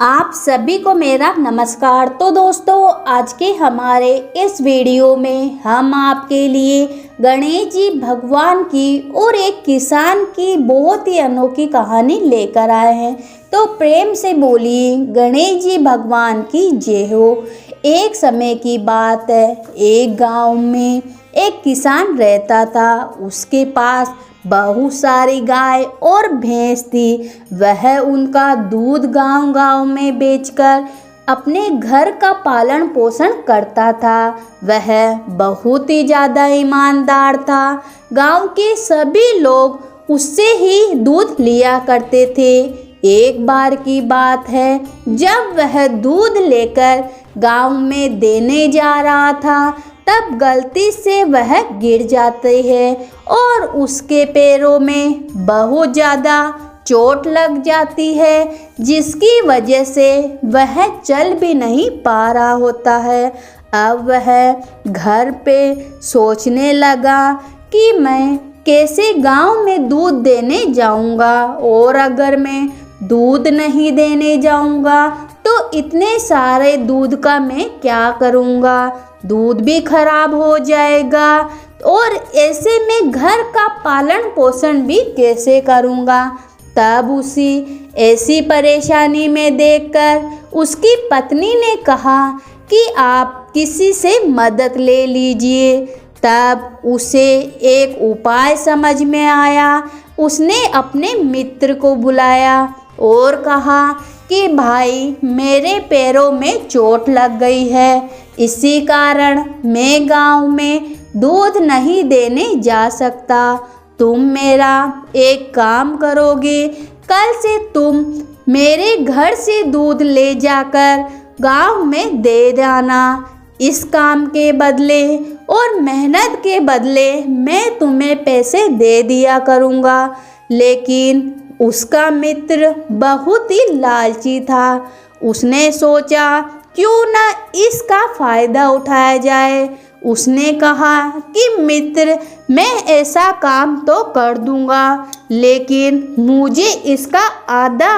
आप सभी को मेरा नमस्कार। तो दोस्तों, आज के हमारे इस वीडियो में हम आपके लिए गणेश जी भगवान की और एक किसान की बहुत ही अनोखी कहानी लेकर आए हैं। तो प्रेम से बोलिए गणेश जी भगवान की जय हो। एक समय की बात है, एक गांव में एक किसान रहता था। उसके पास बहुत सारी गाय और भैंस थी। वह उनका दूध गांव-गांव में बेचकर अपने घर का पालन पोषण करता था। वह बहुत ही ज़्यादा ईमानदार था। गांव के सभी लोग उससे ही दूध लिया करते थे। एक बार की बात है, जब वह दूध लेकर गांव में देने जा रहा था, तब गलती से वह गिर जाते हैं और उसके पैरों में बहुत ज़्यादा चोट लग जाती है, जिसकी वजह से वह चल भी नहीं पा रहा होता है। अब वह घर पे सोचने लगा कि मैं कैसे गांव में दूध देने जाऊंगा, और अगर मैं दूध नहीं देने जाऊंगा तो इतने सारे दूध का मैं क्या करूंगा, दूध भी खराब हो जाएगा, और ऐसे में घर का पालन पोषण भी कैसे करूंगा। तब उसी ऐसी परेशानी में देखकर उसकी पत्नी ने कहा कि आप किसी से मदद ले लीजिए। तब उसे एक उपाय समझ में आया। उसने अपने मित्र को बुलाया और कहा कि भाई, मेरे पैरों में चोट लग गई है, इसी कारण मैं गांव में दूध नहीं देने जा सकता। तुम मेरा एक काम करोगे, कल से तुम मेरे घर से दूध ले जाकर गांव में दे जाना। इस काम के बदले और मेहनत के बदले मैं तुम्हें पैसे दे दिया करूँगा। लेकिन उसका मित्र बहुत ही लालची था। उसने सोचा क्यों ना इसका फ़ायदा उठाया जाए। उसने कहा कि मित्र, मैं ऐसा काम तो कर दूंगा, लेकिन मुझे इसका आधा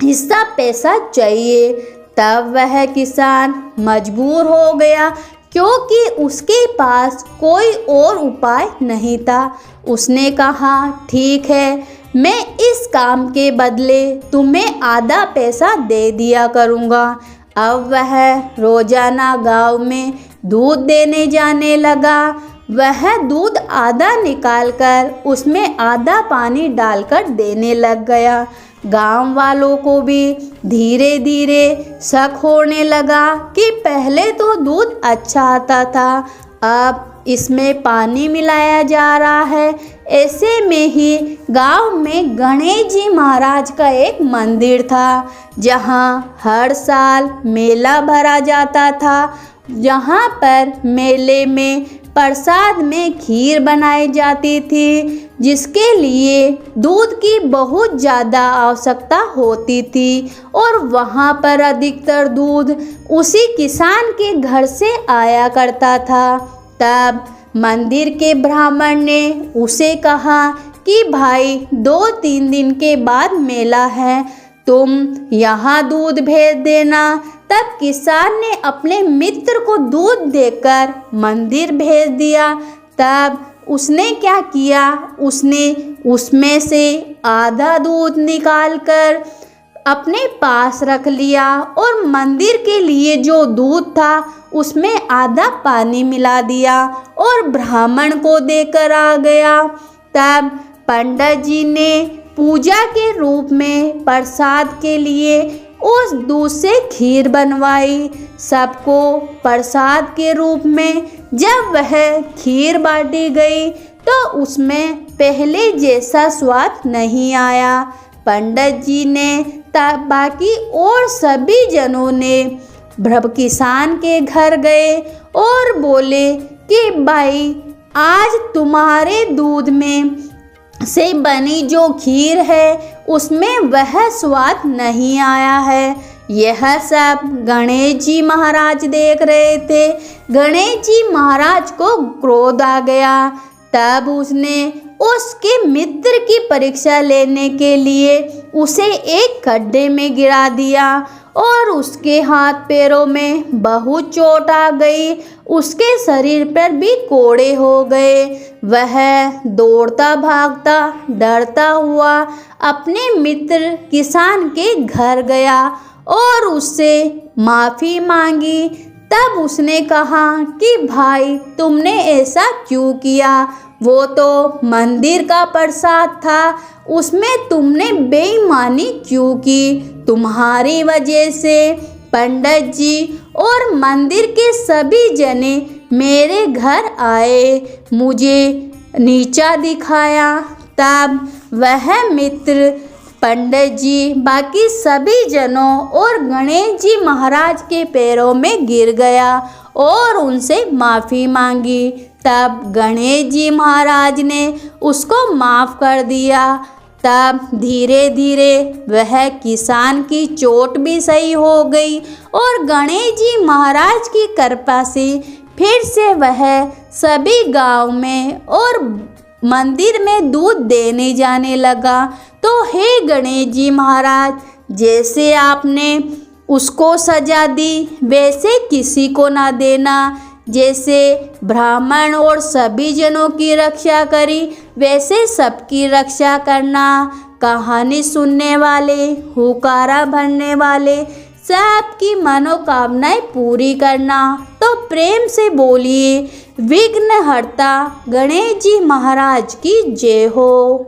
हिस्सा पैसा चाहिए। तब वह किसान मजबूर हो गया, क्योंकि उसके पास कोई और उपाय नहीं था। उसने कहा ठीक है, मैं इस काम के बदले तुम्हें आधा पैसा दे दिया करूँगा। अब वह रोजाना गांव में दूध देने जाने लगा। वह दूध आधा निकालकर उसमें आधा पानी डालकर देने लग गया। गांव वालों को भी धीरे धीरे शक होने लगा कि पहले तो दूध अच्छा आता था, अब इसमें पानी मिलाया जा रहा है। ऐसे में ही गांव में गणेश जी महाराज का एक मंदिर था, जहां हर साल मेला भरा जाता था। जहां पर मेले में प्रसाद में खीर बनाई जाती थी, जिसके लिए दूध की बहुत ज़्यादा आवश्यकता होती थी, और वहां पर अधिकतर दूध उसी किसान के घर से आया करता था। तब मंदिर के ब्राह्मण ने उसे कहा कि भाई, 2-3 दिन के बाद मेला है, तुम यहाँ दूध भेज देना। तब किसान ने अपने मित्र को दूध देकर मंदिर भेज दिया। तब उसने क्या किया, उसने उसमें से आधा दूध निकालकर अपने पास रख लिया, और मंदिर के लिए जो दूध था उसमें आधा पानी मिला दिया और ब्राह्मण को देकर आ गया। तब पंडित जी ने पूजा के रूप में प्रसाद के लिए उस दूध से खीर बनवाई। सबको प्रसाद के रूप में जब वह खीर बांटी गई तो उसमें पहले जैसा स्वाद नहीं आया। पंडित जी ने तब बाकी और सभी जनों ने किसान के घर गए और बोले कि भाई, आज तुम्हारे दूध में से बनी जो खीर है उसमें वह स्वाद नहीं आया है। यह सब गणेश जी महाराज देख रहे थे। गणेश जी महाराज को क्रोध आ गया। तब उसने उसके मित्र की परीक्षा लेने के लिए उसे एक गड्ढे में गिरा दिया और उसके हाथ पैरों में बहुत चोट आ गई। उसके शरीर पर भी कोड़े हो गए। वह दौड़ता भागता डरता हुआ अपने मित्र किसान के घर गया और उससे माफ़ी मांगी। तब उसने कहा कि भाई, तुमने ऐसा क्यों किया? वो तो मंदिर का प्रसाद था, उसमें तुमने बेईमानी क्यों की? तुम्हारी वजह से पंडित जी और मंदिर के सभी जने मेरे घर आए, मुझे नीचा दिखाया। तब वह मित्र पंडित जी, बाकी सभी जनों और गणेश जी महाराज के पैरों में गिर गया और उनसे माफ़ी मांगी। तब गणेश जी महाराज ने उसको माफ़ कर दिया। तब धीरे धीरे वह किसान की चोट भी सही हो गई और गणेश जी महाराज की कृपा से फिर से वह सभी गांव में और मंदिर में दूध देने जाने लगा। तो हे गणेश जी महाराज, जैसे आपने उसको सजा दी वैसे किसी को ना देना। जैसे ब्राह्मण और सभी जनों की रक्षा करी वैसे सबकी रक्षा करना। कहानी सुनने वाले, हुकारा भरने वाले सबकी मनोकामनाएं पूरी करना। तो प्रेम से बोलिए, विघ्नहर्ता गणेश जी महाराज की जय हो।